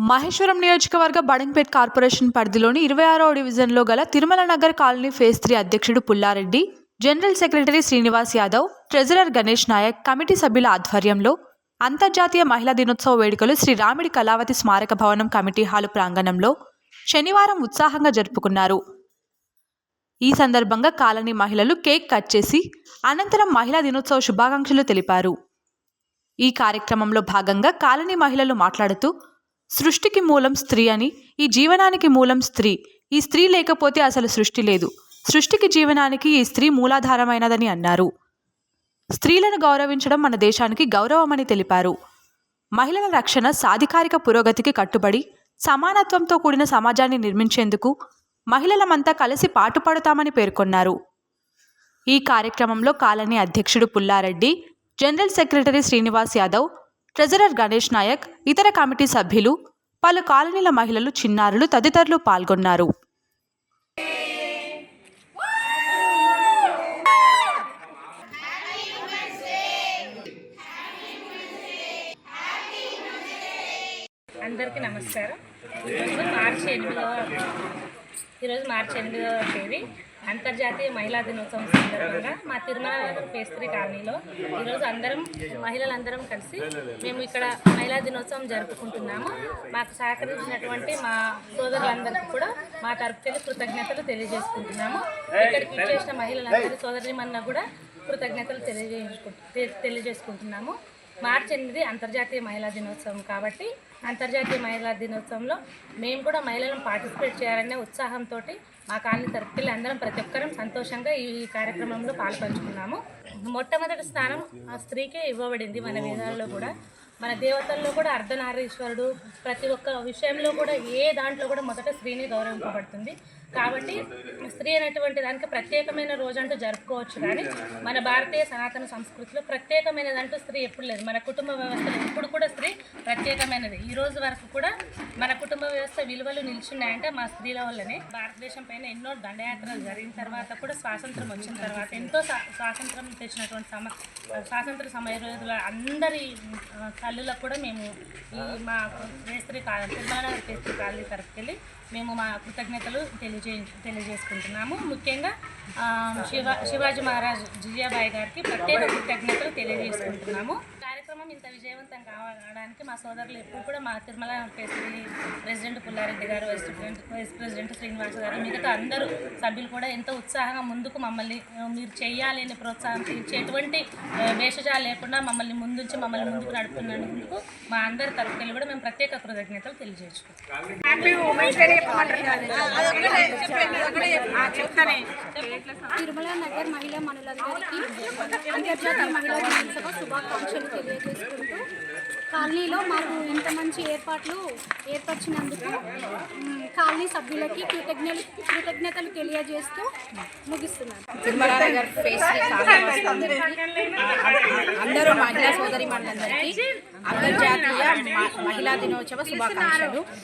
మహేశ్వరం నియోజకవర్గ బడంగ్పేట్ కార్పొరేషన్ పరిధిలోని 26వ డివిజన్లో గల తిరుమల నగర్ కాలనీ ఫేజ్ 3 అధ్యక్షుడు Pullareddy, general secretary Srinivas Yadav, treasurer Ganesh Nayak, committee సభ్యుల ఆధ్వర్యంలో అంతర్జాతీయ మహిళా దినోత్సవ వేడుకలు శ్రీ రామిడి కళావతి స్మారక భవనం కమిటీ హాలు ప్రాంగణంలో శనివారం ఉత్సాహంగా జరుపుకున్నారు. ఈ సందర్భంగా కాలనీ మహిళలు కేక్ కట్ చేసి అనంతరం మహిళా దినోత్సవ శుభాకాంక్షలు తెలిపారు. ఈ కార్యక్రమంలో భాగంగా కాలనీ మహిళలు మాట్లాడుతూ, సృష్టికి మూలం స్త్రీ అని, ఈ జీవనానికి మూలం స్త్రీ, ఈ స్త్రీ లేకపోతే అసలు సృష్టి లేదు, సృష్టికి జీవనానికి ఈ స్త్రీ మూలాధారమైనదని అన్నారు. స్త్రీలను గౌరవించడం మన దేశానికి గౌరవమని తెలిపారు. మహిళల రక్షణ, సాధికారిక పురోగతికి కట్టుబడి సమానత్వంతో కూడిన సమాజాన్ని నిర్మించేందుకు మహిళలమంతా కలిసి పాటుపడతామని పేర్కొన్నారు. ఈ కార్యక్రమంలో కాలనీ అధ్యక్షుడు Pullareddy, general secretary Srinivas Yadav, treasurer Ganesh Nayak, ఇతర కమిటీ సభ్యులు, పలు కాలనీల మహిళలు, చిన్నారులు తదితరులు పాల్గొన్నారు. అందరికీ నమస్కారం. ఈరోజు మార్చి 8వ తేదీ అంతర్జాతీయ మహిళా దినోత్సవం సందర్భంగా మా తిరుమల ఫేజ్ 3 కాలనీలో ఈరోజు మహిళలందరం కలిసి మేము ఇక్కడ మహిళా దినోత్సవం జరుపుకుంటున్నాము. మాకు సహకరించినటువంటి మా సోదరులందరికీ కూడా మా తరపుకెళ్ళి కృతజ్ఞతలు తెలియజేసుకుంటున్నాము. ఇక్కడికి ఇచ్చేసిన మహిళలందరి సోదరిమన్నా కూడా కృతజ్ఞతలు తెలియజేసుకుంటున్నాము. మార్చి 8 అంతర్జాతీయ మహిళా దినోత్సవం కాబట్టి అంతర్జాతీయ మహిళా దినోత్సవంలో మేము కూడా మహిళలను పార్టిసిపేట్ చేయాలనే ఉత్సాహంతో మా కాలనీ తరపుకెళ్ళి అందరం ప్రతి ఒక్కరం సంతోషంగా ఈ కార్యక్రమంలో పాల్పంచుకున్నాము. మొట్టమొదటి స్థానం ఆ స్త్రీకే ఇవ్వబడింది. మన వేదాల్లో కూడా, మన దేవతల్లో కూడా అర్ధనారీశ్వరుడు ప్రతి ఒక్క విషయంలో కూడా ఏ దాంట్లో కూడా మొదట స్త్రీని గౌరవింపబడుతుంది. కాబట్టి స్త్రీ అనేటువంటి దానికి ప్రత్యేకమైన రోజంటూ జరుపుకోవచ్చు. కానీ మన భారతీయ సనాతన సంస్కృతిలో ప్రత్యేకమైనదంటూ స్త్రీ ఎప్పుడు లేదు. మన కుటుంబ వ్యవస్థలో ఇప్పుడు కూడా స్త్రీ ప్రత్యేకమైనది. ఈ రోజు వరకు కూడా మన కుటుంబ వ్యవస్థ విలువలు నిలిచిన్నాయంటే మా స్త్రీల వల్లనే. భారతదేశం పైన ఎన్నో దండయాత్రలు జరిగిన తర్వాత కూడా స్వాతంత్రం వచ్చిన తర్వాత ఎంతో స్వాతంత్రం తెచ్చినటువంటి స్వాతంత్ర సమయంలో అందరి తల్లులకు కూడా మేము ఈ మా ఫేజ్ 3 తిరుమల ఫేజ్ 3 కాలనీ తరపుకెళ్ళి మేము మా కృతజ్ఞతలు తెలియజేసుకుంటున్నాము. ముఖ్యంగా శివాజీ మహారాజ్ జియాబాయి గారికి ప్రత్యేక కృతజ్ఞతలు తెలియజేసుకుంటున్నాము. కార్యక్రమం ఇంత విజయవంతం కావడానికి మా సోదరులు ఎప్పుడు కూడా మా తిరుమల ఫేజ్ 3 ప్రెసిడెంట్ పుల్లారెడ్డి గారు, వైస్ ప్రెసిడెంట్ శ్రీనివాస్ గారు, మిగతా అందరూ సభ్యులు కూడా ఎంతో ఉత్సాహంగా ముందుకు మమ్మల్ని మీరు చేయాలి అని ప్రోత్సాహించి ఎటువంటి భేషజాలు లేకుండా మమ్మల్ని ముందుకు నడుపుతున్నందుకు మా అందరి తరపుకెళ్ళి కూడా మేము ప్రత్యేక కృతజ్ఞతలు తెలియజేసుకుంటాం. తిరుమల నగర్ మహిళా మనులందరికీ అంతర్జాతీయ మహిళా దినోత్సవ శుభాకాంక్షలు తెలియజేసుకుంటూ కాలనీలో మాకు ఇంత మంచి ఏర్పరిచినందుకు కాలనీ సభ్యులకి కృతజ్ఞతలు తెలియజేస్తూ ముగిస్తున్నాను. తిరుమల నగర్ ఫేజ్ 3 అందరూ మహిళా సోదరి మనందరికీ అంతర్జాతీయ మహిళా దినోత్సవ శుభాకాంక్షలు.